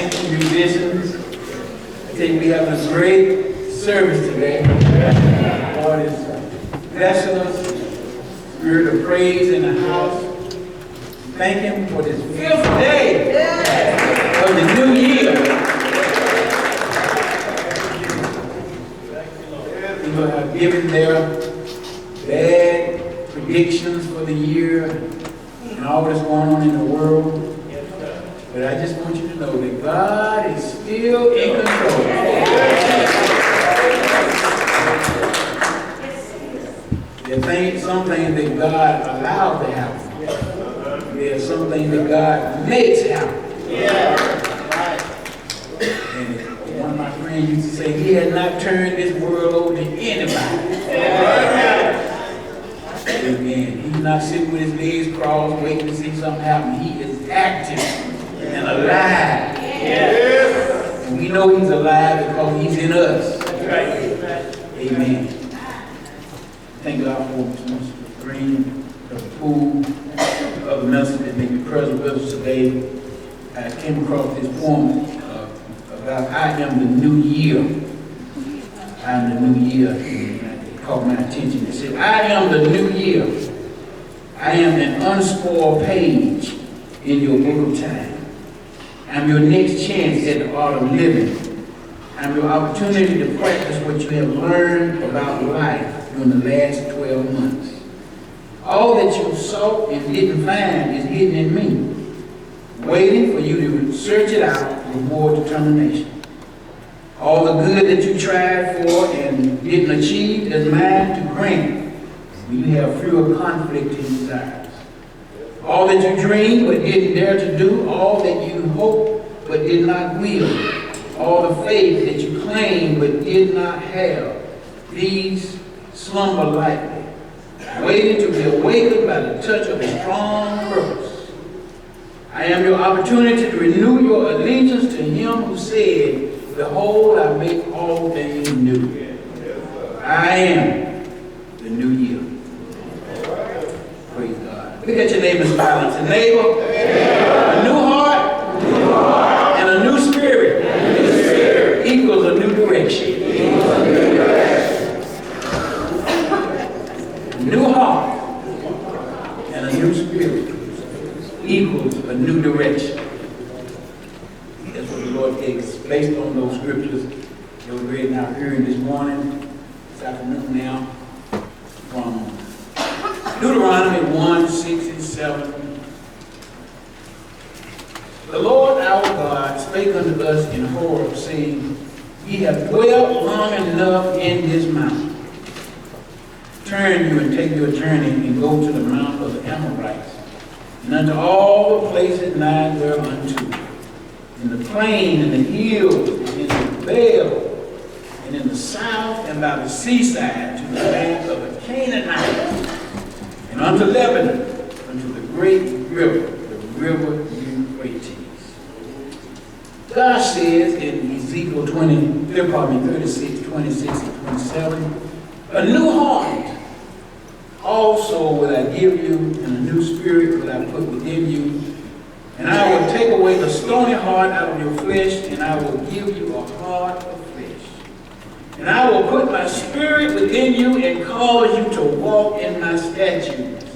Thank you, musicians. I tell you, we have a great service today. Lord is blessing us. Spirit of praise in the house. Thank Him for this 5th day of the new year. People have given their bad predictions for the year and all that's going on in the world. But I just want you to know that God is still in control. There are some things that God allows to happen. There are some things that God makes happen. And one of my friends used to say, He has not turned this world over to anybody. Amen. He's not sitting with his legs crossed waiting to see something happen. He is active and alive. And we know He's alive because He's in us. Amen. Thank God for Mr. Green, the pool of the message that may be present with us today. I came across this poem about I am the new year. I am the new year. It caught my attention. It said, I am the new year. I am an unspoiled page in your book of time. I'm your next chance at the art of living. I'm your opportunity to practice what you have learned about life during the last 12 months. All that you sought and didn't find is hidden in me, waiting for you to search it out with more determination. All the good that you tried for and didn't achieve is mine to grant when you have fewer conflicting desires. All that you dreamed but didn't dare to do, all that you hoped but did not will, all the faith that you claimed but did not have, these slumber lightly, waiting to be awakened by the touch of a strong purpose. I am your opportunity to renew your allegiance to Him who said, Behold, I make all things new. I am the new year. Praise God. Look at your neighbor and smile and say, neighbor, a new heart and a new spirit equals a new direction. New heart and a new spirit equals a new direction. That's what the Lord gave us based on those scriptures that we read in our hearing this morning, this afternoon now, from Deuteronomy 1, 6 and 7. The Lord our God spake unto us in Horeb, saying, Ye have dwelt long enough in this mountain. Turn you and take your journey and go to the mount of the Amorites, and unto all the places nigh thereunto, in the plain and the hills, and in the vale, and in the south and by the seaside, to the land of the Canaanites, and unto Lebanon, unto the great river, the river Euphrates. God says in Ezekiel 36, 26 and 27, a new heart also will I give you, and a new spirit will I put within you. And I will take away the stony heart out of your flesh, and I will give you a heart of flesh. And I will put my spirit within you, and cause you to walk in my statutes.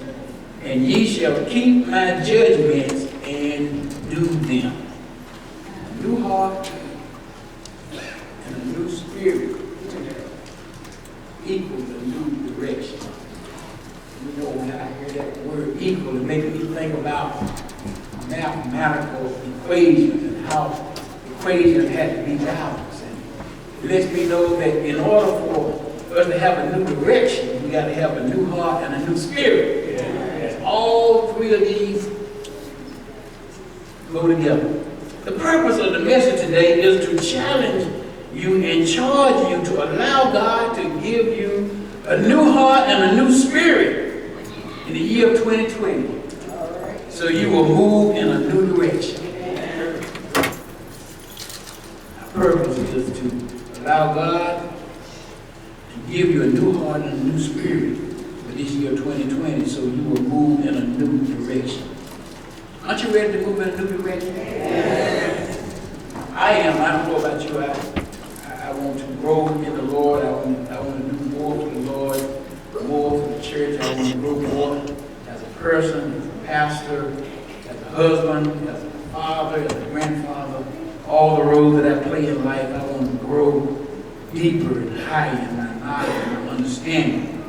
And ye shall keep my judgments and do them. A new heart and a new spirit equals a new direction. You know, when I hear that word equal, it makes me think about mathematical equations and how equations had to be balanced. And it lets me know that in order for us to have a new direction, we got to have a new heart and a new spirit. Yeah. All three of these go together. The purpose of the message today is to challenge you and charge you to allow God to give you a new heart and a new spirit in the year of 2020. So you will move in a new direction. Our purpose is to allow God to give you a new heart and a new spirit for this year 2020, so you will move in a new direction. Aren't you ready to move in a new direction? I am. I don't know about you. I want to grow in the Lord. I want to do more for the Lord, more for the church. I want to grow more as a person, as a pastor, as a husband, as a father, as a grandfather. All the roles that I play in life, I want to grow deeper and higher in my knowledge and my understanding.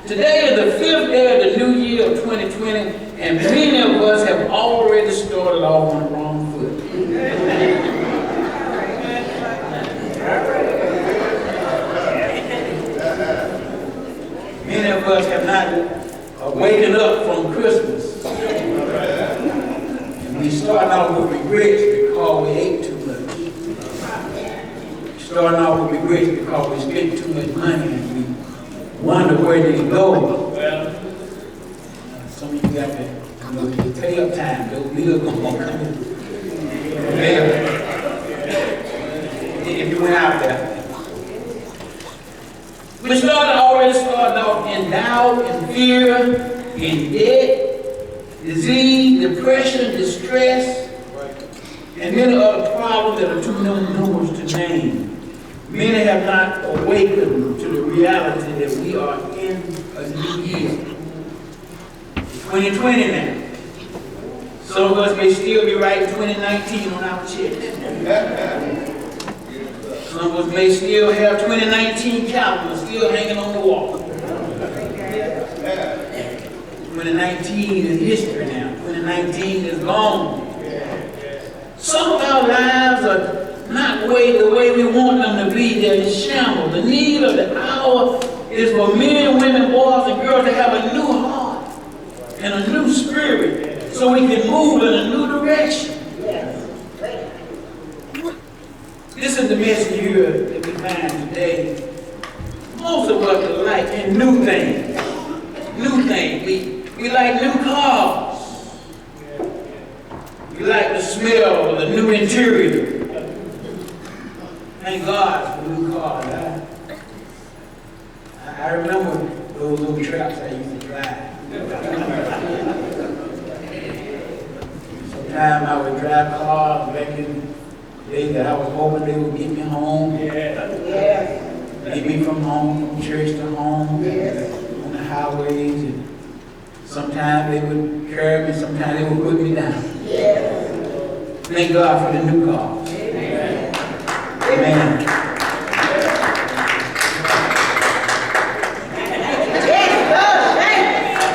Today is the 5th day of the new year of 2020, and many of us have already started off on the wrong foot. Many of us have not waken up from Christmas. And we start off with regrets because we ate too much. We start off with regrets because we spent too much money and we wonder where did it go. Well, some of you got to pay up time. Those bills going to come in. If you went out there. We already started off in doubt, in fear, in debt, disease, depression, distress, and many other problems that are too numerous to name. Many have not awakened to the reality that we are in a new year. 2020 now. Some of us may still be writing 2019 on our chest. Some of us may still have 2019 calendar still hanging on the wall. 2019 is history now. 2019 is gone. Some of our lives are not the way we want them to be. They're in shambles. The need of the hour is for men, women, boys, and girls to have a new heart and a new spirit so we can move in a new direction. This is the message here that we find today. Most of us like new things. New things. We like new cars. We like the smell of the new interior. Thank God for new cars. I remember those little trucks I used to drive. Sometimes I would drive cars back in that I was hoping they would get me home. Get me from home, from church to home, on the highways. And sometimes they would carry me, sometimes they would put me down. Thank God for the new cars. Amen. Amen.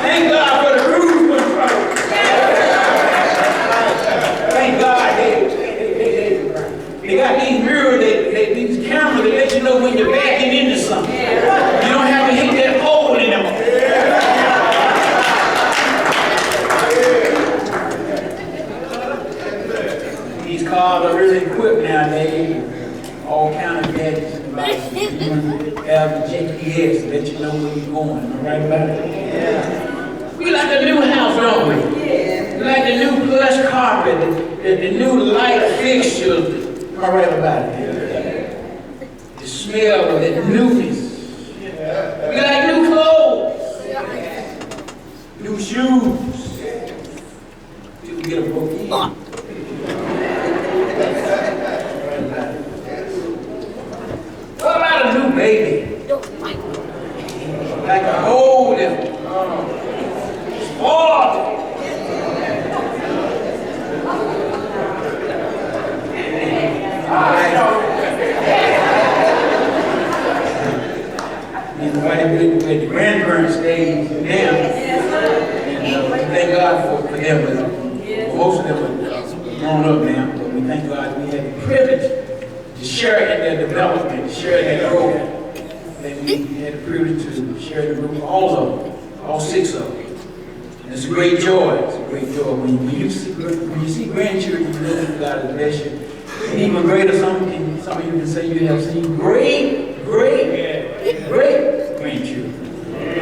Thank God for the cruise control. Thank God they got these mirrors, these cameras that let you know when you're backing into something. You don't have to hit that hole in them. These cars are really equipped nowadays. All kind of gadgets and devices. You have the GPS to let you know where you're going. Am I right about it? We like the new house, don't we? We like the new plush carpet, the new light fixtures. Am I right about it? The smell of that newness. We like new clothes, new shoes. Till we get a book. What about a new baby? Like to hold them, spoil them. The grandparents stayed down, and thank God for them. Most of them are grown up now, but we thank God we had the privilege to share in their development, to share their growth. That we had the privilege to share the group, all of them, all 6 of them. And it's a great joy. It's a great joy when you see grandchildren. You know God has blessed you. And even greater, some of you can say you have seen great grandchildren.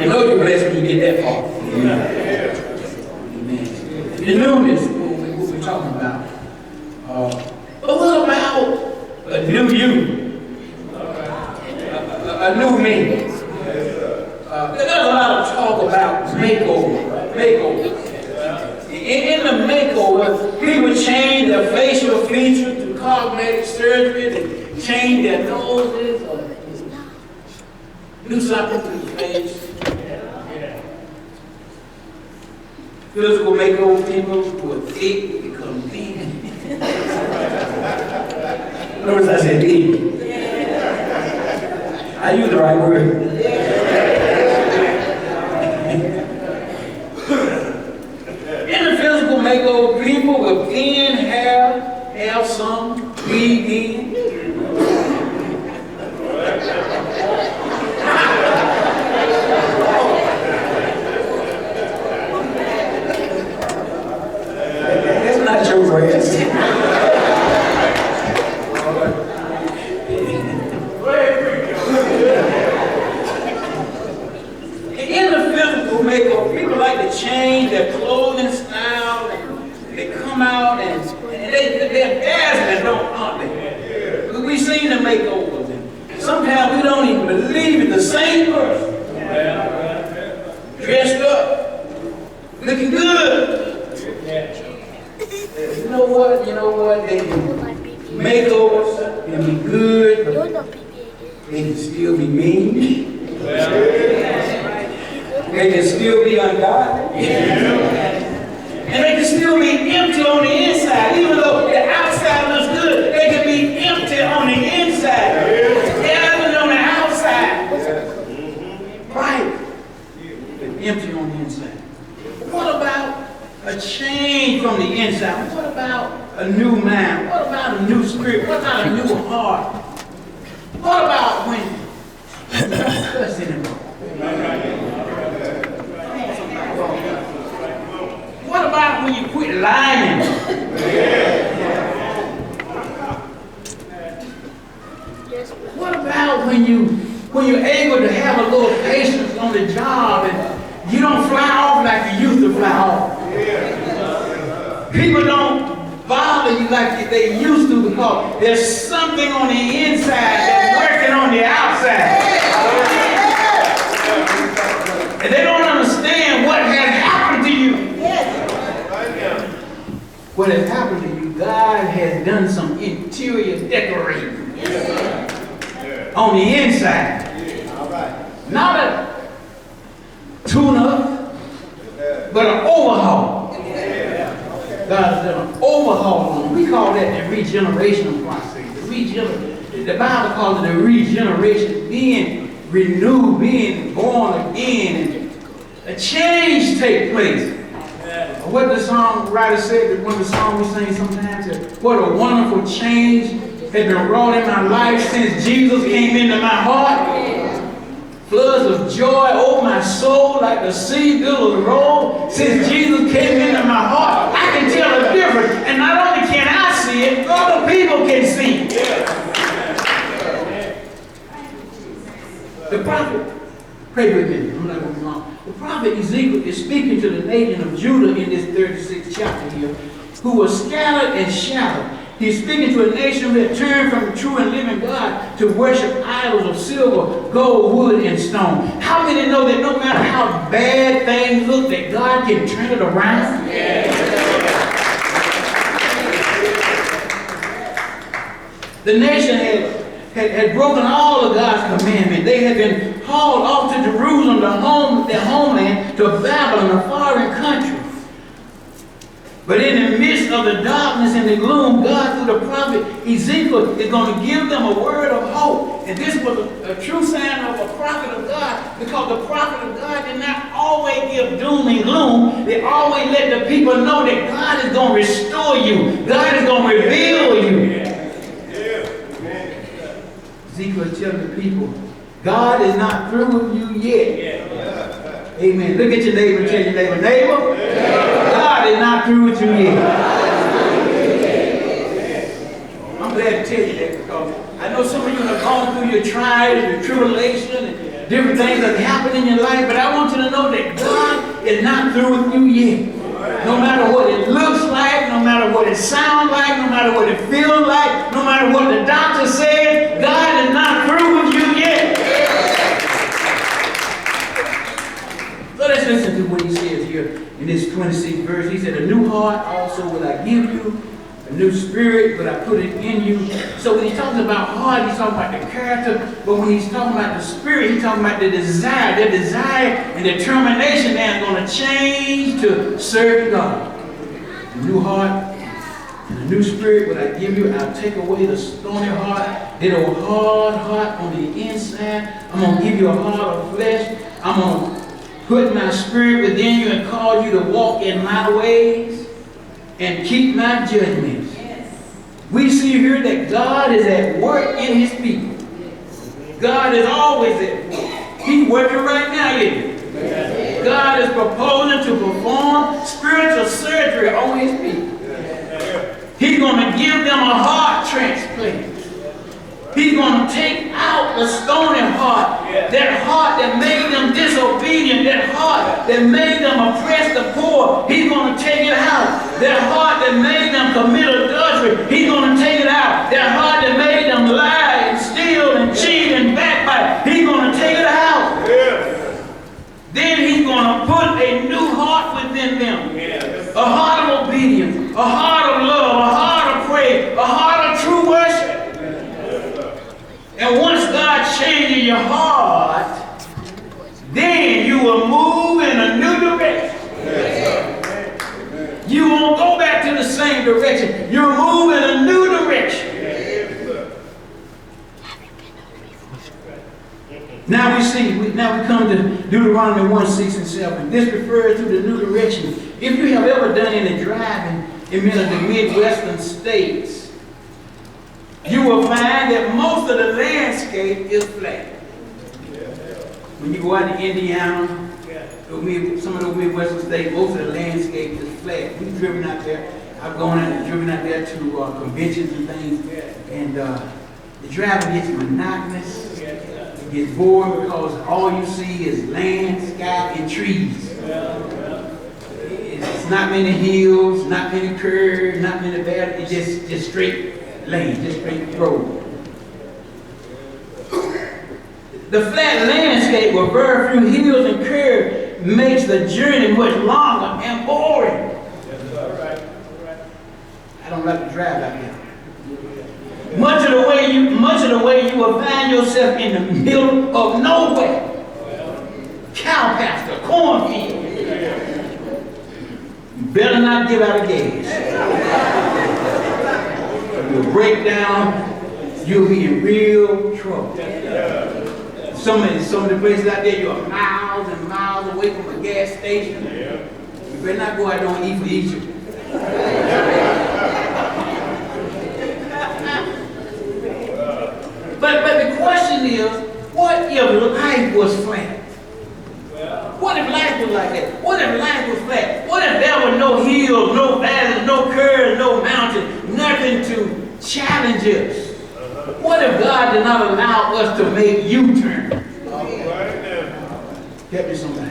You know you're blessed when you get that far. Amen. The newness, what we're talking about. But what about a new you? A new me? There's a lot of talk about makeover. In the makeover, people change their facial features to cosmetic surgery to change their noses or do something to the face. Physical makeover people who are thick become thin. Notice I said thin. I used the right word. In the physical makeover, people with thin hair have some big in. That's not your grass. People like to change their clothing style. They come out and they're dazzling, aren't they? We've seen the makeovers. And sometimes we don't even believe it's the same person. Dressed up, looking good. You know what? They can makeovers can be good, but they can still be mean. They can still be ungodly. And they can still be empty on the inside. Even though the outside looks good, they can be empty on the inside. Even on the outside. Right. But empty on the inside. What about a change from the inside? What about a new mind? What about a new spirit? What about a new heart? What about when you don't cuss anymore? What about when you quit lying? What about when you're able to have a little patience on the job and you don't fly off like you used to fly off? People don't bother you like they used to because there's something on the inside that's working on the outside. And they don't understand what has happened to you. What has happened to you, God has done some interior decorating on the inside. Not a tune-up, but an overhaul. God's done an overhaul. We call that the regeneration process. The Bible calls it the regeneration, being renewed, being born again, and a change take place. What the songwriter said, one of the songs we sing sometimes, what a wonderful change has been wrought in my life since Jesus came into my heart. Floods of joy over my soul like the sea billows roll. Since Jesus came into my heart, I can tell the difference. And not only can I see it, other people can see it. The prophet, pray with me, I'm not going to be long. The prophet Ezekiel is speaking to the nation of Judah in this 36th chapter here, who was scattered and shattered. He's speaking to a nation that turned from the true and living God to worship idols of silver, gold, wood, and stone. How many know that no matter how bad things look, that God can turn it around? Yeah. The nation had broken all of God's commandments. They had been hauled off to Jerusalem, their homeland, to Babylon, a foreign country. But in the midst of the darkness and the gloom, God, through the prophet Ezekiel, is going to give them a word of hope. And this was a true sign of a prophet of God, because the prophet of God did not always give doom and gloom. They always let the people know that God is going to restore you. God is going to reveal you. Ezekiel is telling the people, God is not through with you yet. Amen. Look at your neighbor and tell your neighbor, God is not through with you yet. I'm glad to tell you that, because I know some of you have gone through your trials, your tribulation, and different things that happen in your life, but I want you to know that God is not through with you yet. No matter what it looks like, no matter what it sounds like, no matter what it feels like, no matter what the doctor says, God is not through with you yet. So let's listen to what he says here in this 26th verse. He said, a new heart also will I give you, A new spirit, but I put it in you. So when he's talking about heart, he's talking about the character. But when he's talking about the spirit, he's talking about the desire. Their desire and determination that is going to change to serve God. A new heart and a new spirit, what I give you, I'll take away the stony heart, that old hard heart on the inside. I'm going to give you a heart of flesh. I'm going to put my spirit within you and cause you to walk in my ways and keep my judgments. Yes. We see here that God is at work in his people. God is always at work. He's working right now, isn't he? Yes. God is proposing to perform spiritual surgery on his people. Yes. He's going to give them a heart transplant. He's going to take out the stony heart, that heart that made them disobedient, that heart that made them oppress the poor. He's going to take it out. That heart that made them commit adultery, he's going to take it out. That heart that made them lie and steal and cheat and backbite, he's going to take it out. Then he's going to put a new heart within them. A heart of obedience, a heart of love, a heart of praise, a heart of true worship. And once God changes your heart, then you will move in a new direction. You won't go back to the same direction. You'll move in a new direction. Now we come to Deuteronomy 1, 6 and 7. This refers to the new direction. If you have ever done any driving in many of the Midwestern states, you will find that most of the landscape is flat. When you go out to Indiana, some of those Midwestern states, most of the landscape is flat. We've driven out there. I've driven out there to conventions and things, and the driving gets monotonous. It gets bored because all you see is land, sky, and trees. It's not many hills, not many curves, not many valleys. It's just straight lane, just straight road. The flat landscape with very few hills and curves makes the journey much longer and boring. I don't like to drive out there. Much of the way you will find yourself in the middle of nowhere. Cow pasture, cornfield. You better not give out of gas. You'll break down, you'll be in real trouble. Some of the places out there, you're miles and miles away from a gas station. You better not go out there and eat for Egypt. But the question is, what if life was flat? What if life was like that? What if life was flat? What if there were no hills, no valleys, no curves, no mountains, nothing to challenge us? What if God did not allow us to make U-turn? Help me somebody.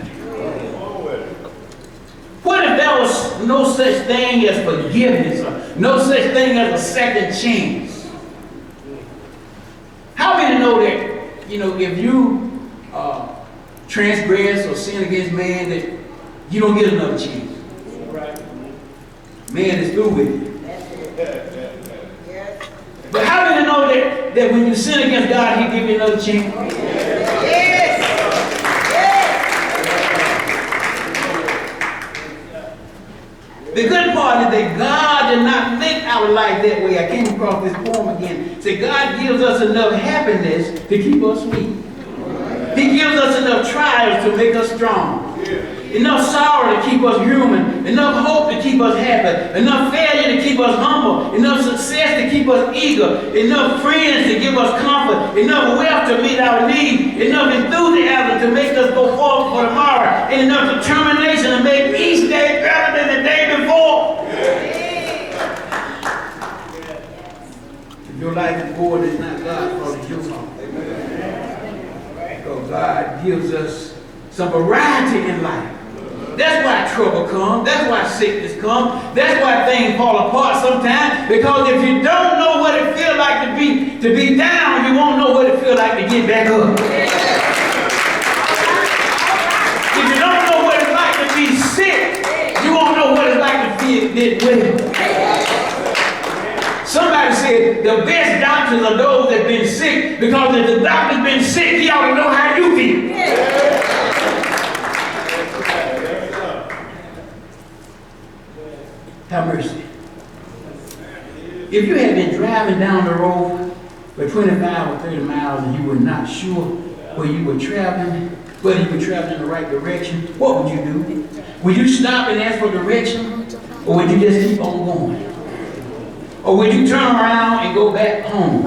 What if there was no such thing as forgiveness, or no such thing as a second chance? How many know that, if you transgress or sin against man, that you don't get another chance? Man is through with you. But how many know that when you sin against God, he gives you another chance? Yes. The good part is that God did not make our life that way. I came across this poem again. Say, God gives us enough happiness to keep us sweet. He gives us enough trials to make us strong. Enough sorrow to keep us human. Enough hope to keep us happy. Enough failure to keep us humble. Enough success to keep us eager. Enough friends to give us comfort. Enough wealth to meet our needs. Enough enthusiasm to make us go forward for tomorrow. And enough determination to make each day better than the day before. If your life is bored, it's not God's fault, it's your fault. Because God gives us some variety in life. That's why trouble comes. That's why sickness comes. That's why things fall apart sometimes. Because if you don't know what it feels like to be down, you won't know what it feels like to get back up. If you don't know what it's like to be sick, you won't know what it's like to get well. Somebody said the best doctors are those that have been sick, because if the doctor's been sick, he ought to know how you feel. Have mercy. If you had been driving down the road for 25 or 30 miles and you were not sure where you were traveling, whether you were traveling in the right direction, what would you do? Would you stop and ask for direction? Or would you just keep on going? Or would you turn around and go back home?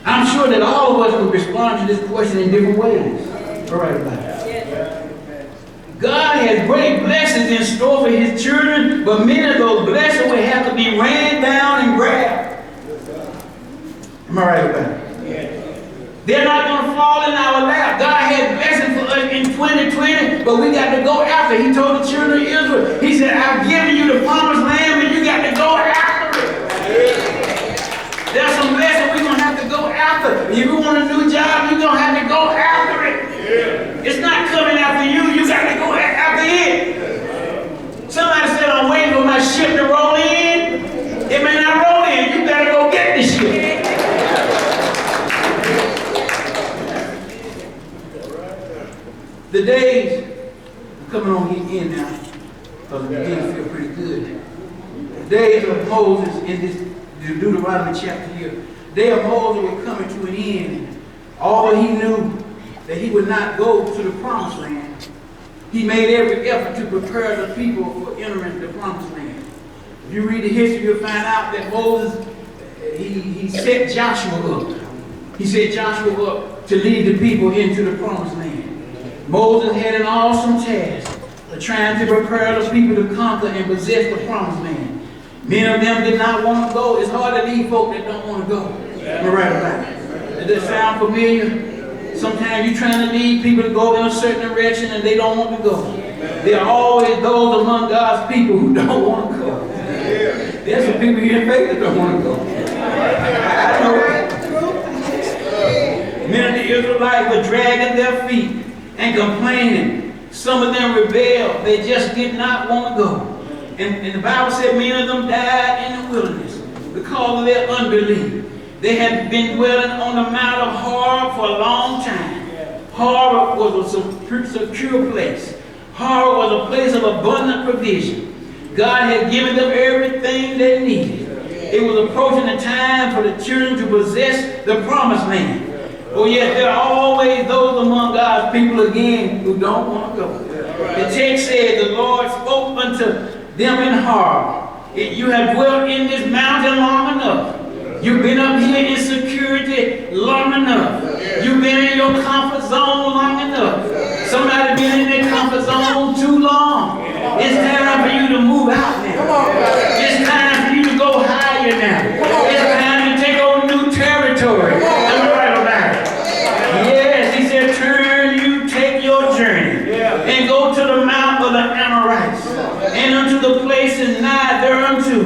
I'm sure that all of us would respond to this question in different ways. All right, about it. God has great blessings in store for his children, but many of those blessings will have to be ran down and grabbed. Am I right about it? They're not going to fall in our lap. God had blessings for us in 2020, but we got to go after. He told the children of Israel, he said, I've given you the promised land, but you got to go after it. There's some blessings we're going to have to go after. If you want a new job, you're going to have to go after it. It's not coming after you. You got to go after it. Somebody said, I'm waiting for my ship to roll in. It may not roll in. You better go get the ship. The days, I'm coming on the end now, because the beginning feel pretty good. The days of Moses in this Deuteronomy chapter here, the day of Moses was coming to an end. Although he knew that he would not go to the promised land, he made every effort to prepare the people for entering the promised land. If you read the history, you'll find out that Moses, he set Joshua up. He set Joshua up to lead the people into the promised land. Moses had an awesome task of trying to prepare the people to conquer and possess the promised land. Many of them did not want to go. It's hard to lead folk that don't want to go. Am I right about it? Does that sound familiar? Sometimes you're trying to lead people to go in a certain direction and they don't want to go. There are always those among God's people who don't want to go. There's some people here in faith that don't want to go. I know it. Many of the Israelites were dragging their feet and complaining. Some of them rebelled. They just did not want to go. And the Bible said many of them died in the wilderness because of their unbelief. They had been dwelling on the Mount of Horeb for a long time. Horeb was a secure place. Horeb was a place of abundant provision. God had given them everything they needed. It was approaching the time for the children to possess the promised land. Oh yes, there are always those among God's people again who don't want to go. The text said the Lord spoke unto them in Horeb. You have dwelt in this mountain long enough. You've been up here in security long enough. You've been in your comfort zone long enough. Somebody been in their comfort zone too long. It's time for you to move out now. It's time for you to go higher now. It's time to take on new territory. Am I right about it? Yes, he said, turn, you take your journey and go to the mount of the Amorites and unto the places nigh thereunto,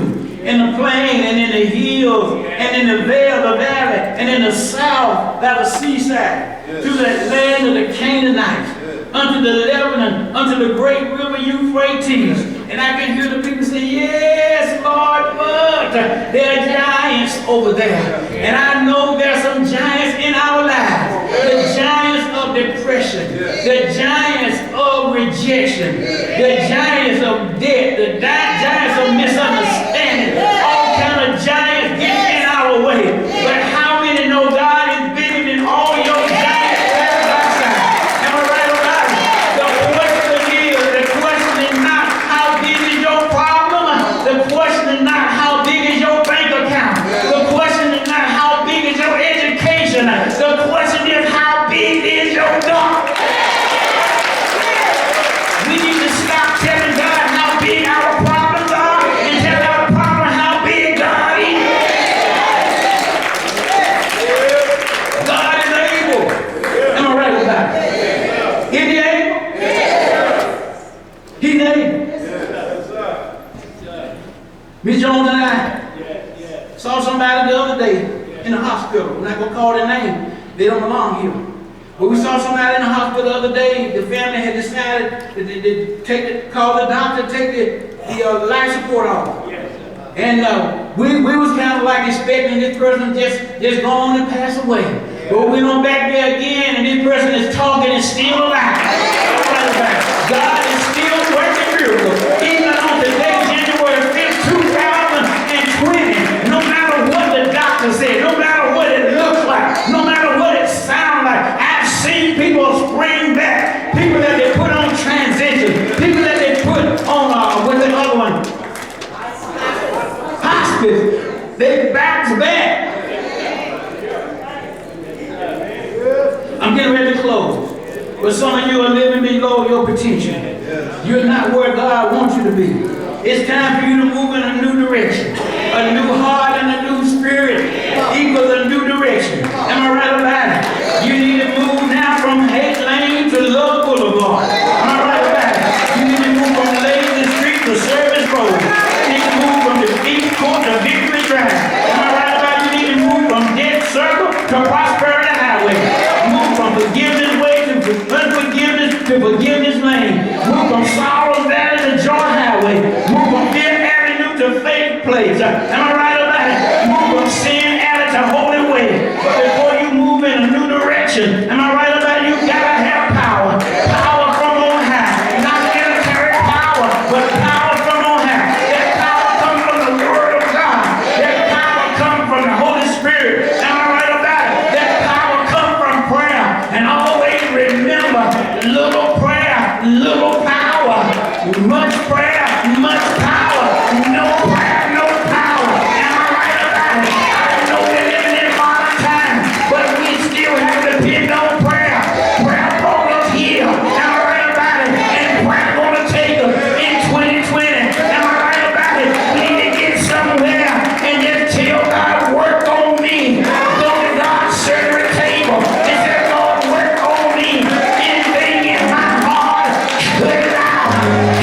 in the plain and in the hills and in the vale, the valley, and in the south by the seaside, to the land of the Canaanites, unto the Lebanon, unto the great river Euphrates. And I can hear the people say, yes, Lord, but there are giants over there. And I know there are some giants in our lives. The giants of depression, the giants of rejection, the giants of debt, the giants of misunderstanding, all kind of giants getting in our way. But how many know God is bigger than all your giants? Am I right about it? The question is not how big is your problem. The question is not how big is your bank account. The question is not how big is your education. The question is how big is your God. We need to stop telling God how big our problems are and tell our problem how big God is. God is able. Am I right with that? Is he able? He's able. Miss Jones and I saw somebody the other day in the hospital. I'm not going to call their name. They don't belong here. But we saw somebody in the hospital the other day. The family had decided to call the doctor, take the life support off. And we was kind of like expecting this person just go on and pass away. But we went back there again, and this person is talking and still alive. God is still working miracles. Even on today, January 5th, 2020, no matter what the doctor said, no matter what it looks like, no matter what it sounds like, I've seen people spring back. People that they put on transition. People that they put on, what's the other one? Hospice. They bounce back. I'm getting ready to close. But some of you are living below your potential. You're not where God wants you to be. It's time for you to move in a new direction. A new heart and a new spirit equals a new direction. Am I right about it? You need to move now from Hate Lane to Love Boulevard. Am I right about it? You need to move from Lazy Street to Service Road. You need to move from the East Court to Victory Drive. Am I right about it? You need to move from Dead Circle to Prosperity Highway. Move from Forgiveness Way to Unforgiveness to Forgiveness Lane. Move from Sorrow Valley to Joy Highway. Move from Fear Avenue to Faith Place. Am I right about it? Move from Sin Alley to Holy Way. But before you move in a new direction, am I right about it? You gotta have power. Power from on high. Not military power, but power from on high. That power comes from the Word of God. That power comes from the Holy Spirit. Am I right about it? That power comes from prayer. And always remember, little prayer, little power. Much prayer, much power. No prayer, no power. Am I right about it? I know we're living in modern times, but we still have to depend on prayer. Prayer brought us here. Am I right about it? And prayer gonna take us in 2020. Am I right about it? We need to get somewhere and just tell God, work on me. Go to God's service table and say, Lord, work on me. Anything in my heart, cut it out.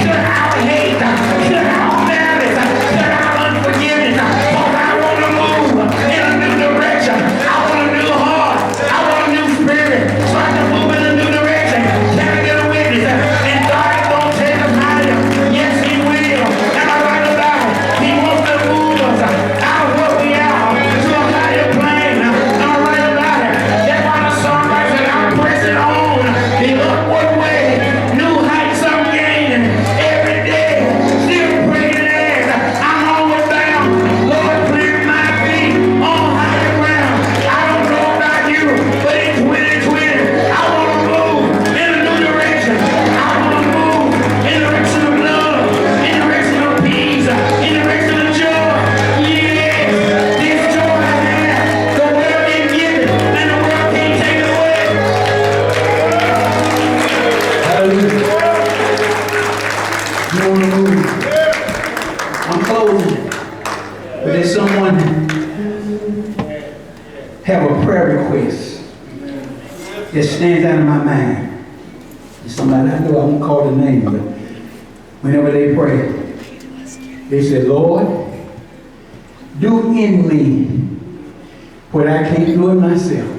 Cut out hate. Cut out malice. Cut out unforgiveness. Because I want to move in a new direction. I want a new heart. I want a new spirit. So I can move in a new direction. Can I get a witness? And God is going to take us higher. Yes, He will. Am I right about it? He wants to move us out of what we are to a higher plane. Am I right about it? That's why the songwriter said, I'm pressing on the upward way. New heights I'm gaining every day. Still praying as I'm always bound. Lord, clear my feet on higher ground. I don't know about you, but in 2020, I want to move in a new direction. I want to move in the direction of love, in the direction of peace, in the direction of joy. Yes, this joy I have, the world didn't give it, and the world can't take it away. Hallelujah. You want to move. I'm closing. But there's someone have a prayer request that stands out in my mind. There's somebody I know, I won't call the name, but whenever they pray, they say, Lord, do in me what I can't do in myself.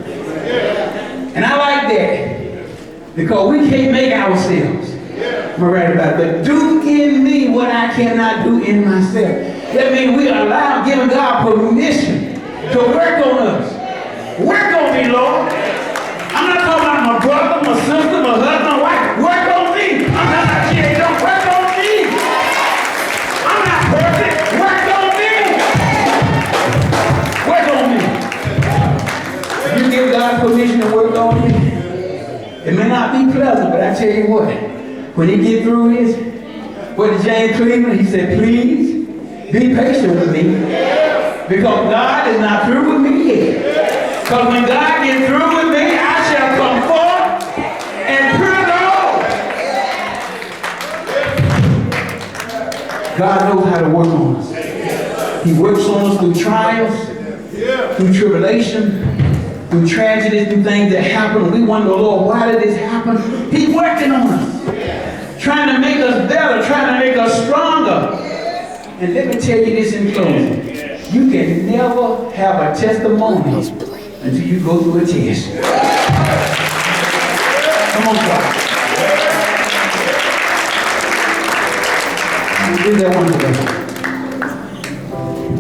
And I like that because we can't make ourselves. Am I right about that? Do in me what I cannot do in myself. That means we allow, giving God permission to work on us. Work on me, Lord. I'm not talking about my brother, my sister, my husband, my wife. Work on me. I'm not like, yeah, don't work on me. I'm not perfect. Work on me. Work on me. If you give God permission to work on you, it may not be pleasant, but I tell you what, when he get through this, what did James Cleveland, he said, please be patient with me, because God is not through with me yet. Because when God gets through with me, I shall come forth and prove the Lord. God knows how to work on us. He works on us through trials, through tribulation, through tragedies, through things that happen. We wonder, Lord, why did this happen? He's working on us, trying to make us better, trying to make us stronger. And let me tell you this in closing. You can never have a testimony until you go through a test. Come on, God. Do that one today.